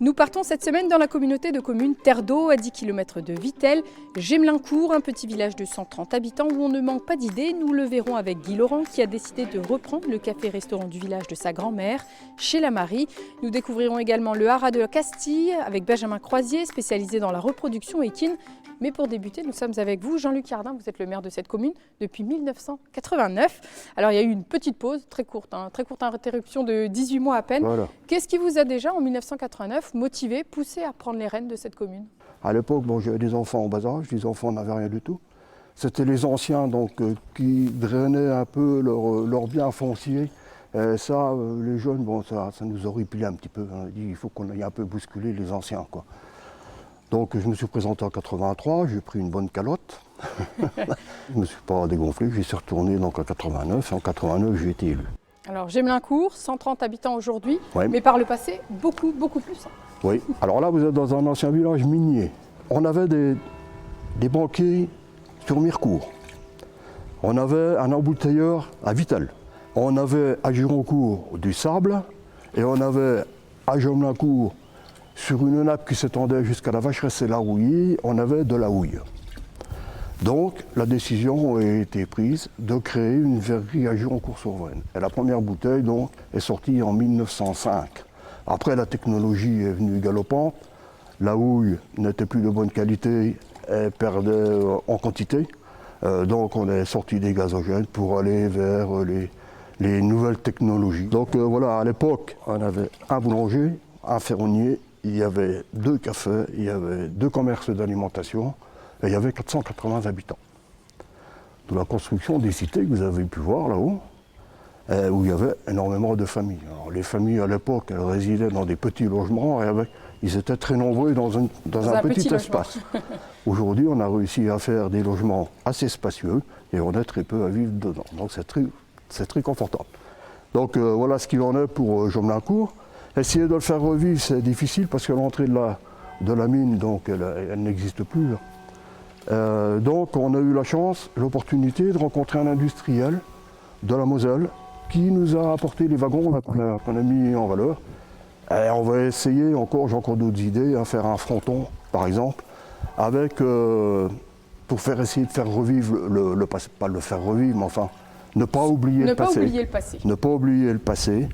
Nous partons cette semaine dans la communauté de communes Terre d'Eau, à 10 km de Vittel, Gemelincourt, un petit village de 130 habitants où on ne manque pas d'idées. Nous le verrons avec Guy Laurent qui a décidé de reprendre le café-restaurant du village de sa grand-mère, chez la Marie. Nous découvrirons également le haras de la Castille avec Benjamin Croisier, spécialisé dans la reproduction équine. Mais pour débuter, nous sommes avec vous, Jean-Luc Yardin, vous êtes le maire de cette commune depuis 1989. Alors il y a eu une petite pause, très courte interruption de 18 mois à peine. Voilà. Qu'est-ce qui vous a déjà, en 1989, motivé, poussé à prendre les rênes de cette commune? À l'époque, j'avais des enfants en bas âge, les enfants n'avaient rien du tout. C'était les anciens qui drainaient un peu leur bien foncier. Et ça, les jeunes, ça nous horripilait un petit peu. On a dit il faut qu'on aille un peu bousculer les anciens, quoi. Donc je me suis présenté en 83, j'ai pris une bonne calotte. Je ne me suis pas dégonflé, j'y suis retourné en 89, et en 89 j'ai été élu. Alors Gemelincourt, 130 habitants aujourd'hui, Ouais. mais par le passé, beaucoup plus. Oui, alors là vous êtes dans un ancien village minier. On avait des banquiers sur Mirecourt. On avait un embouteilleur à Vittel. On avait à Gironcourt du sable et on avait à Gemelincourt, sur une nappe qui s'étendait jusqu'à la Vacheresse et la Rouilly, on avait de la houille. Donc la décision a été prise de créer une verrerie à Gironcourt-sur-Vraine. Et la première bouteille est sortie en 1905. Après la technologie est venue galopante, la houille n'était plus de bonne qualité, elle perdait en quantité. Donc on est sorti des gazogènes pour aller vers les nouvelles technologies. Donc voilà, à l'époque, on avait un boulanger, un ferronnier, il y avait 2 cafés, il y avait 2 commerces d'alimentation et il y avait 480 habitants. De la construction des cités que vous avez pu voir là-haut, où il y avait énormément de familles. Alors, les familles à l'époque, elles résidaient dans des petits logements et ils étaient très nombreux dans un petit espace. Aujourd'hui, on a réussi à faire des logements assez spacieux et on est très peu à vivre dedans. Donc c'est très confortable. Donc voilà ce qu'il en est pour Gemelincourt. Essayer de le faire revivre, c'est difficile parce que l'entrée de la mine, elle n'existe plus. Donc on a eu la chance, l'opportunité de rencontrer un industriel de la Moselle qui nous a apporté les wagons qu'on a mis en valeur. Et on va essayer encore, j'ai encore d'autres idées, à faire un fronton par exemple, pour essayer de faire revivre le passé, pas le faire revivre, mais enfin ne pas oublier le passé. Ne pas oublier le passé.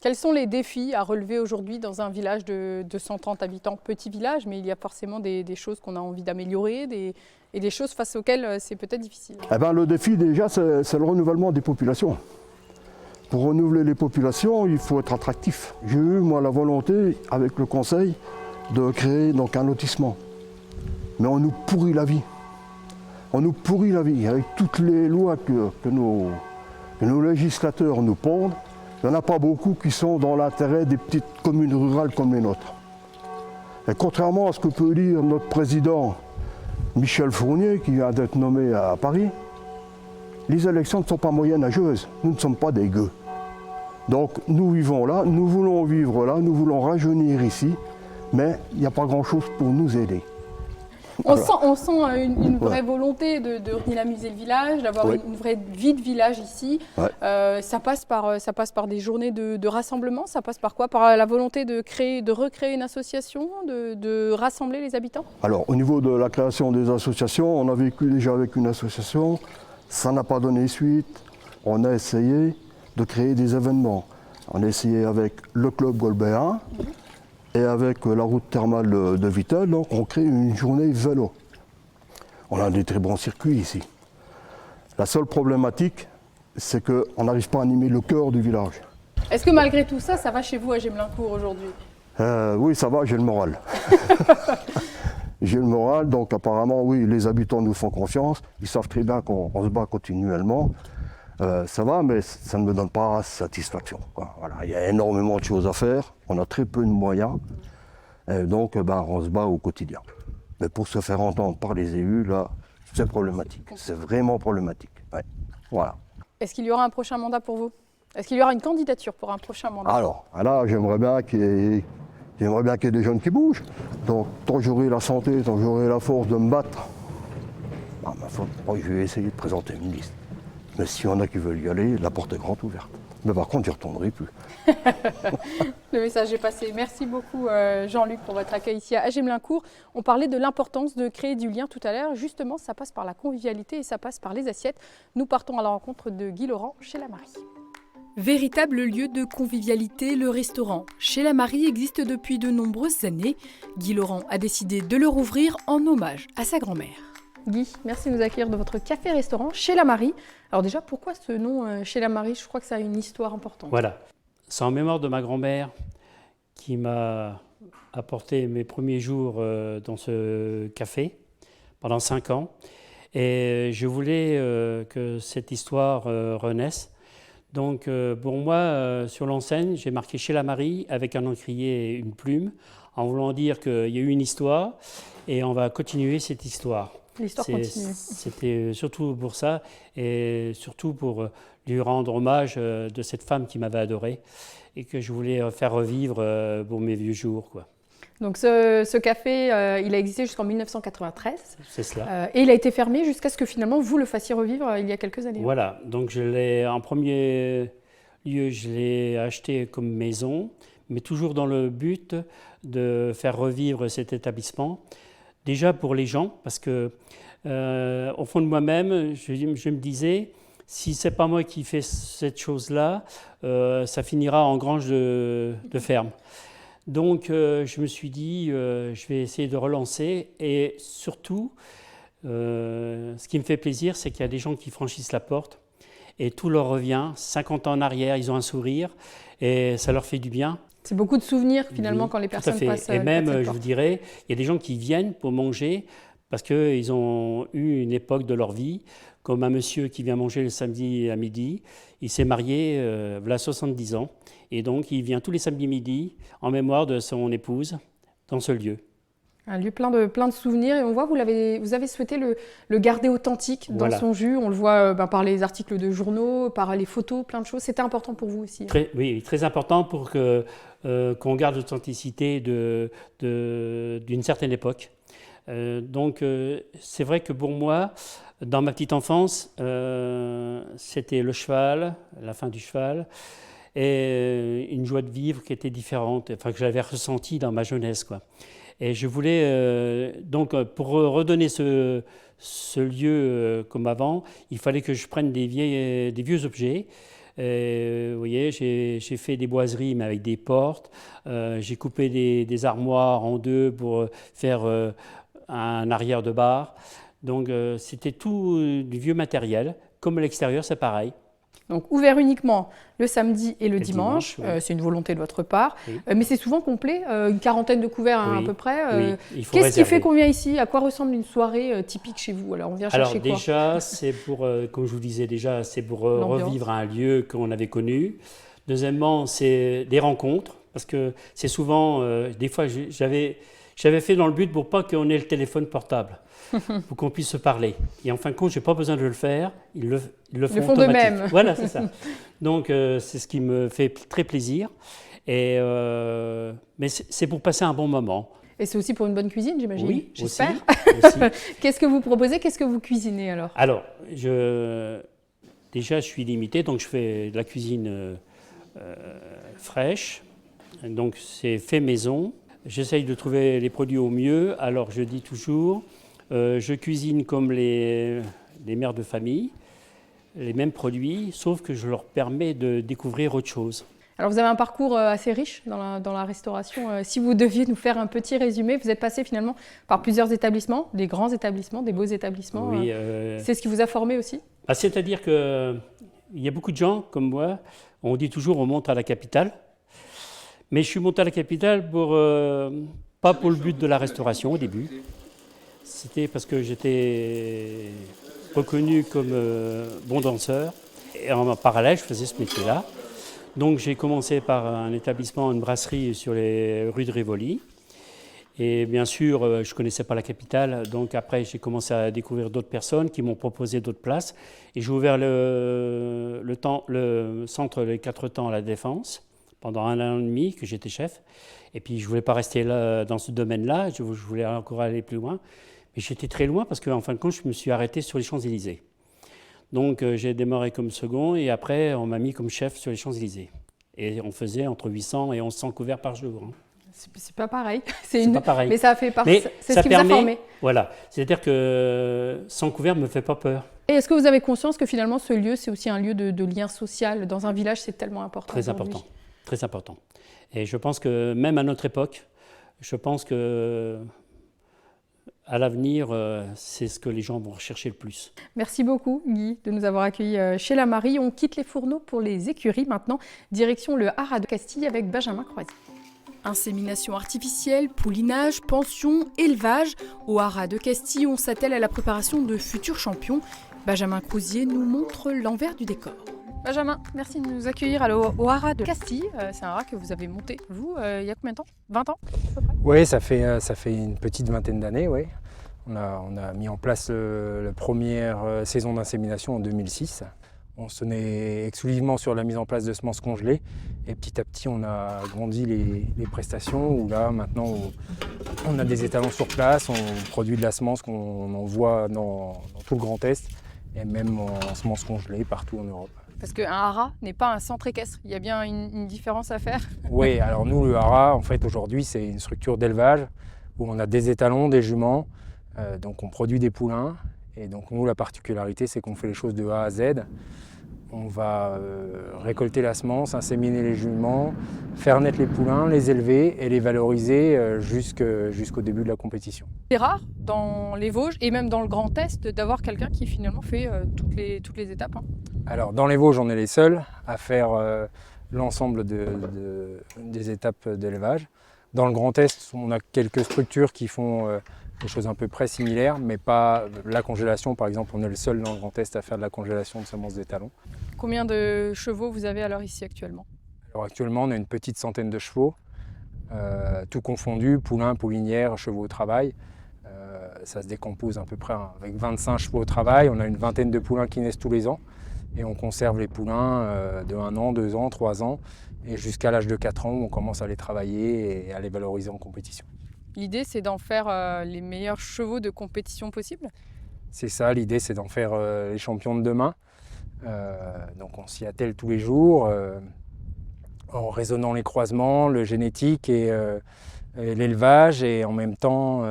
Quels sont les défis à relever aujourd'hui dans un village de 130 habitants, petit village, mais il y a forcément des choses qu'on a envie d'améliorer et des choses face auxquelles c'est peut-être difficile? Le défi déjà, c'est le renouvellement des populations. Pour renouveler les populations, il faut être attractif. J'ai eu, moi, la volonté, avec le conseil, de créer un lotissement. Mais on nous pourrit la vie. On nous pourrit la vie. Avec toutes les lois que nos législateurs nous pondent, il n'y en a pas beaucoup qui sont dans l'intérêt des petites communes rurales comme les nôtres. Et contrairement à ce que peut dire notre président Michel Fournier, qui vient d'être nommé à Paris, les élections ne sont pas moyenâgeuses, nous ne sommes pas des gueux. Donc nous vivons là, nous voulons vivre là, nous voulons rajeunir ici, mais il n'y a pas grand-chose pour nous aider. On sent une vraie volonté de redynamiser le village, d'avoir une vraie vie de village ici. Ouais. Ça passe par des journées de rassemblement, ça passe par quoi? Par la volonté de recréer une association, de rassembler les habitants? Alors au niveau de la création des associations, on a vécu déjà avec une association, ça n'a pas donné suite. On a essayé de créer des événements. On a essayé avec le club Golbéen. Et avec la route thermale de Vittel, donc on crée une journée vélo. On a des très bons circuits ici. La seule problématique, c'est qu'on n'arrive pas à animer le cœur du village. Est-ce que malgré tout ça, ça va chez vous à Gemelincourt aujourd'hui? Oui, ça va, j'ai le moral. J'ai le moral, donc apparemment, oui, les habitants nous font confiance. Ils savent très bien qu'on se bat continuellement. Ça va, mais ça ne me donne pas satisfaction, quoi. Voilà, il y a énormément de choses à faire, on a très peu de moyens, et donc on se bat au quotidien. Mais pour se faire entendre par les élus, là, c'est problématique, c'est vraiment problématique. Ouais. Voilà. Est-ce qu'il y aura un prochain mandat pour vous? Est-ce qu'il y aura une candidature pour un prochain mandat? Alors, là, j'aimerais bien qu'il y ait des jeunes qui bougent. Donc, tant que j'aurai la santé, tant que j'aurai la force de me battre, je vais essayer de présenter une liste. Mais s'il y en a qui veulent y aller, la porte est grande ouverte. Mais par contre, je n'y retournerai plus. Le message est passé. Merci beaucoup Jean-Luc pour votre accueil ici à Gémelincourt. On parlait de l'importance de créer du lien tout à l'heure. Justement, ça passe par la convivialité et ça passe par les assiettes. Nous partons à la rencontre de Guy Laurent chez La Marie. Véritable lieu de convivialité, le restaurant chez La Marie existe depuis de nombreuses années. Guy Laurent a décidé de le rouvrir en hommage à sa grand-mère. Guy, merci de nous accueillir dans votre café-restaurant chez La Marie. Alors déjà, pourquoi ce nom chez La Marie? Je crois que ça a une histoire importante. Voilà, c'est en mémoire de ma grand-mère qui m'a apporté mes premiers jours dans ce café pendant 5 ans. Et je voulais que cette histoire renaisse. Donc pour moi, sur l'enseigne, j'ai marqué chez La Marie avec un encrier et une plume, en voulant dire qu'il y a eu une histoire et on va continuer cette histoire. L'histoire continue. C'était surtout pour ça et surtout pour lui rendre hommage de cette femme qui m'avait adoré et que je voulais faire revivre pour mes vieux jours, quoi. Donc ce café, il a existé jusqu'en 1993. C'est cela. Et il a été fermé jusqu'à ce que finalement vous le fassiez revivre il y a quelques années. Voilà, donc en premier lieu, je l'ai acheté comme maison, mais toujours dans le but de faire revivre cet établissement. Déjà pour les gens, parce que au fond de moi-même, je me disais, si c'est pas moi qui fais cette chose-là, ça finira en grange de ferme. Donc je me suis dit, je vais essayer de relancer et surtout, ce qui me fait plaisir, c'est qu'il y a des gens qui franchissent la porte et tout leur revient, 50 ans en arrière, ils ont un sourire et ça leur fait du bien. C'est beaucoup de souvenirs finalement Oui, quand les personnes passent. Et même, je vous dirais, il y a des gens qui viennent pour manger parce qu'ils ont eu une époque de leur vie, comme un monsieur qui vient manger le samedi à midi. Il s'est marié voilà 70 ans et donc il vient tous les samedis midi en mémoire de son épouse dans ce lieu. Un lieu plein de souvenirs et on voit vous avez souhaité le garder authentique dans Voilà. son jus. On le voit par les articles de journaux, par les photos, plein de choses. C'était important pour vous aussi. Oui, très important pour qu'on garde l'authenticité d'une certaine époque. Donc c'est vrai que pour moi, dans ma petite enfance, c'était le cheval, la fin du cheval, et une joie de vivre qui était différente, enfin que j'avais ressentie dans ma jeunesse, quoi. Et je voulais, donc pour redonner ce lieu comme avant, il fallait que je prenne des vieux objets. Vous voyez, j'ai fait des boiseries mais avec des portes, j'ai coupé des armoires en deux pour faire un arrière de bar. Donc c'était tout du vieux matériel, comme à l'extérieur c'est pareil. Donc ouvert uniquement le samedi et le dimanche, oui. c'est une volonté de votre part, Oui. Mais c'est souvent complet, une quarantaine de couverts hein, Oui. à peu près. Oui, il faut Qu'est-ce qui réserver. fait qu'on vient ici? À quoi ressemble une soirée typique chez vous? Alors on vient chercher Alors quoi? déjà, c'est pour, comme je vous disais déjà, c'est pour L'ambiance. revivre un lieu qu'on avait connu. Deuxièmement, c'est des rencontres, parce que c'est souvent, des fois j'avais fait dans le but pour pas qu'on ait le téléphone portable, pour qu'on puisse se parler. Et en fin de compte, je n'ai pas besoin de le faire, ils le font font automatique. d'eux-mêmes. Voilà, c'est ça. Donc c'est ce qui me fait très plaisir. Et, mais c'est pour passer un bon moment. Et c'est aussi pour une bonne cuisine, j'imagine. Oui, j'espère. aussi. Qu'est-ce que vous proposez? Qu'est-ce que vous cuisinez alors? Alors, déjà, je suis limité, donc je fais de la cuisine fraîche. Donc, c'est fait maison. J'essaye de trouver les produits au mieux. Alors, je dis toujours, je cuisine comme les mères de famille, les mêmes produits, sauf que je leur permets de découvrir autre chose. Alors vous avez un parcours assez riche dans la restauration. Si vous deviez nous faire un petit résumé, vous êtes passé finalement par plusieurs établissements, des grands établissements, des beaux établissements. Oui, c'est ce qui vous a formé aussi? c'est-à-dire qu'il y a beaucoup de gens comme moi, on dit toujours on monte à la capitale, mais je suis monté à la capitale pas pour le but de la restauration au début. C'était parce que j'étais reconnu comme bon danseur et en parallèle je faisais ce métier-là. Donc j'ai commencé par un établissement, une brasserie sur les rues de Rivoli. Et bien sûr, je ne connaissais pas la capitale, donc après j'ai commencé à découvrir d'autres personnes qui m'ont proposé d'autres places. Et j'ai ouvert le centre Les Quatre Temps à la Défense pendant 1 an et demi que j'étais chef. Et puis je ne voulais pas rester là, dans ce domaine-là, je voulais encore aller plus loin. Mais j'étais très loin parce qu'en fin de compte, je me suis arrêté sur les Champs-Élysées. Donc j'ai démarré comme second et après on m'a mis comme chef sur les Champs-Élysées. Et on faisait entre 800 et 1100 couverts par jour. Hein. C'est pas pareil. C'est pas pareil. Mais ça fait partie. Mais C'est ça ce qui vous a permet, formé. voilà, c'est-à-dire que 100 couverts ne me fait pas peur. Et est-ce que vous avez conscience que finalement ce lieu, c'est aussi un lieu de lien social? Dans un village, c'est tellement important. Très important, très important. Et je pense que même à notre époque, je pense que à l'avenir, c'est ce que les gens vont rechercher le plus. Merci beaucoup Guy de nous avoir accueillis chez la Marie. On quitte les fourneaux pour les écuries maintenant. Direction le Haras de Castille avec Benjamin Croisier. Insémination artificielle, poulinage, pension, élevage. Au Haras de Castille, on s'attelle à la préparation de futurs champions. Benjamin Croisier nous montre l'envers du décor. Benjamin, merci de nous accueillir au Haras de Castille. C'est un haras que vous avez monté, vous, il y a combien de temps? 20 ans à peu près? Oui, ça fait une petite vingtaine d'années, oui. On a mis en place la première saison d'insémination en 2006. On se tenait exclusivement sur la mise en place de semences congelées et petit à petit on a agrandi les prestations où là maintenant on a des étalons sur place, on produit de la semence qu'on envoie dans tout le Grand Est et même en semences congelées partout en Europe. Parce qu'un haras n'est pas un centre équestre, il y a bien une différence à faire. Oui, alors nous le haras en fait aujourd'hui c'est une structure d'élevage où on a des étalons, des juments, donc on produit des poulains. Et donc nous, la particularité, c'est qu'on fait les choses de A à Z. On va récolter la semence, inséminer les juments, faire naître les poulains, les élever et les valoriser jusqu'au début de la compétition. C'est rare dans les Vosges et même dans le Grand Est d'avoir quelqu'un qui finalement fait toutes les étapes. Hein. Alors dans les Vosges, on est les seuls à faire l'ensemble des étapes d'élevage. Dans le Grand Est, on a quelques structures qui font des choses à peu près similaires, mais pas la congélation. Par exemple, on est le seul dans le Grand Est à faire de la congélation de semences d'étalons. Combien de chevaux vous avez alors ici actuellement? Alors actuellement, on a une petite centaine de chevaux, tout confondu, poulains, poulinières, chevaux au travail. Ça se décompose à peu près avec 25 chevaux au travail. On a une vingtaine de poulains qui naissent tous les ans. Et on conserve les poulains de 1 an, 2 ans, 3 ans. Et jusqu'à l'âge de 4 ans, on commence à les travailler et à les valoriser en compétition. L'idée, c'est d'en faire les meilleurs chevaux de compétition possible? C'est ça, l'idée, c'est d'en faire les champions de demain. Donc on s'y attelle tous les jours, en raisonnant les croisements, le génétique et l'élevage, et en même temps,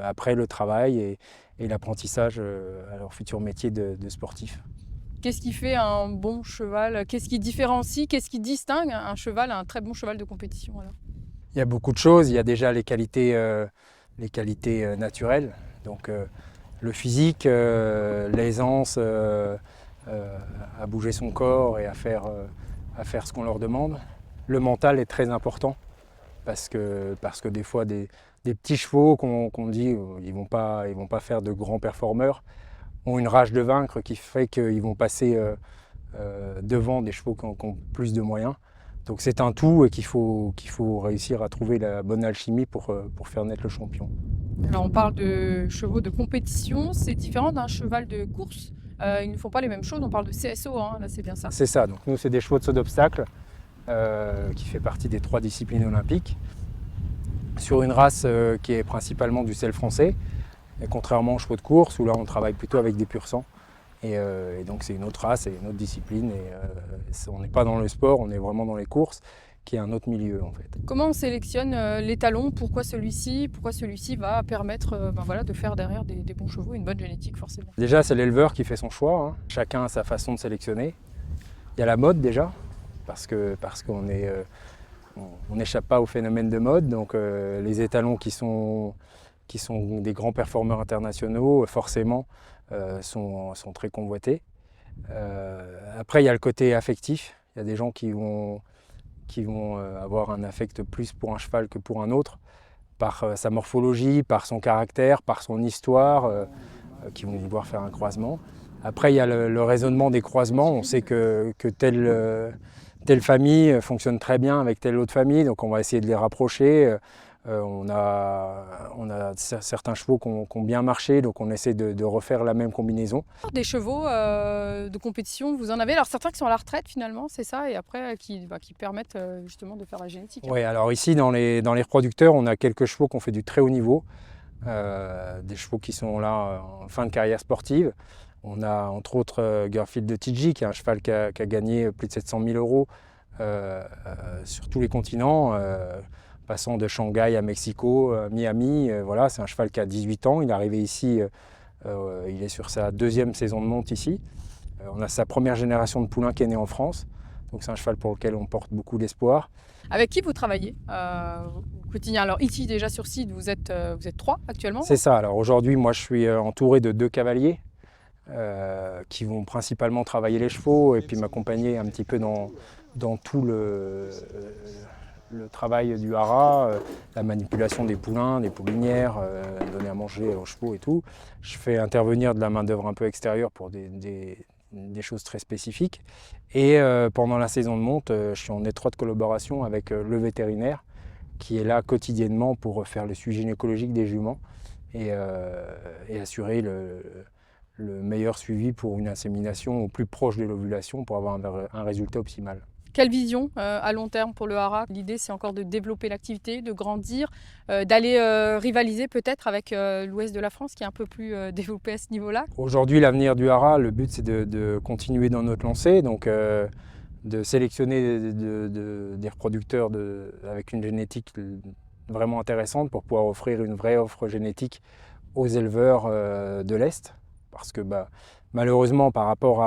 après, le travail et l'apprentissage à leur futur métier de sportif. Qu'est-ce qui fait un bon cheval? Qu'est-ce qui différencie, qu'est-ce qui distingue un cheval, un très bon cheval de compétition alors? Il y a beaucoup de choses. Il y a déjà les qualités naturelles, donc le physique, l'aisance à bouger son corps et à faire ce qu'on leur demande. Le mental est très important parce que des fois des petits chevaux qu'on dit ils vont pas faire de grands performeurs ont une rage de vaincre qui fait qu'ils vont passer devant des chevaux qui ont plus de moyens. Donc c'est un tout et qu'il faut réussir à trouver la bonne alchimie pour faire naître le champion. Alors on parle de chevaux de compétition, c'est différent d'un cheval de course. Ils ne font pas les mêmes choses, on parle de CSO, hein, là c'est bien ça. C'est ça, donc nous c'est des chevaux de saut d'obstacle qui fait partie des 3 disciplines olympiques. Sur une race qui est principalement du sel français, et contrairement aux chevaux de course où là on travaille plutôt avec des pur sang. Et donc c'est une autre race et une autre discipline. Et on n'est pas dans le sport, on est vraiment dans les courses, qui est un autre milieu en fait. Comment on sélectionne l'étalon? Pourquoi celui-ci va permettre de faire derrière des bons chevaux, une bonne génétique forcément? Déjà c'est l'éleveur qui fait son choix, hein. Chacun a sa façon de sélectionner. Il y a la mode déjà, parce qu'on n'échappe pas au phénomène de mode. Donc les étalons qui sont des grands performeurs internationaux, forcément, sont très convoités. Après, il y a le côté affectif. Il y a des gens qui vont avoir un affect plus pour un cheval que pour un autre, par sa morphologie, par son caractère, par son histoire, qui vont vouloir faire un croisement. Après, il y a le raisonnement des croisements. On sait que telle famille fonctionne très bien avec telle autre famille, donc on va essayer de les rapprocher. On a certains chevaux qui ont bien marché, donc on essaie de refaire la même combinaison. Des chevaux de compétition, vous en avez alors certains qui sont à la retraite finalement, c'est ça, et après qui permettent justement de faire la génétique. Oui, alors ici dans les reproducteurs, on a quelques chevaux qui ont fait du très haut niveau, des chevaux qui sont là en fin de carrière sportive. On a entre autres Girfield de TG, qui est un cheval qui a gagné plus de 700 000 euros sur tous les continents, passant de Shanghai à Mexico, Miami. Voilà, c'est un cheval qui a 18 ans. Il est arrivé ici, il est sur sa 2e saison de monte ici. On a sa première génération de poulains qui est née en France. Donc c'est un cheval pour lequel on porte beaucoup d'espoir. Avec qui vous travaillez au quotidien? Alors ici déjà sur site, vous êtes 3 actuellement? C'est ça. Alors aujourd'hui, moi je suis entouré de 2 cavaliers qui vont principalement travailler les chevaux et puis m'accompagner un petit peu dans tout le travail du haras, la manipulation des poulains, des poulinières, donner à manger aux chevaux et tout. Je fais intervenir de la main-d'œuvre un peu extérieure pour des choses très spécifiques. Et pendant la saison de monte, je suis en étroite collaboration avec le vétérinaire qui est là quotidiennement pour faire le suivi gynécologique des juments et assurer le meilleur suivi pour une insémination au plus proche de l'ovulation pour avoir un résultat optimal. Quelle vision à long terme pour le haras? L'idée, c'est encore de développer l'activité, de grandir, d'aller rivaliser peut-être avec l'ouest de la France qui est un peu plus développé à ce niveau-là. Aujourd'hui, l'avenir du haras, le but, c'est de continuer dans notre lancée, donc de sélectionner des reproducteurs avec une génétique vraiment intéressante pour pouvoir offrir une vraie offre génétique aux éleveurs de l'Est. Parce que malheureusement, par rapport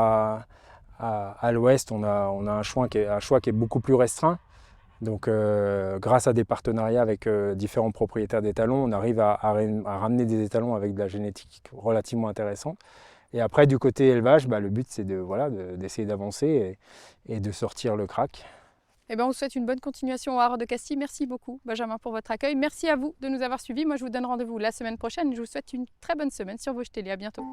à l'ouest, on a un choix qui est beaucoup plus restreint. Donc grâce à des partenariats avec différents propriétaires d'étalons, on arrive à ramener des étalons avec de la génétique relativement intéressante. Et après, du côté élevage, le but c'est d'essayer d'avancer et de sortir le crack. Eh bien, on vous souhaite une bonne continuation au haras de Castille. Merci beaucoup, Benjamin, pour votre accueil. Merci à vous de nous avoir suivis. Moi, je vous donne rendez-vous la semaine prochaine. Je vous souhaite une très bonne semaine sur Vosges Télé. À bientôt.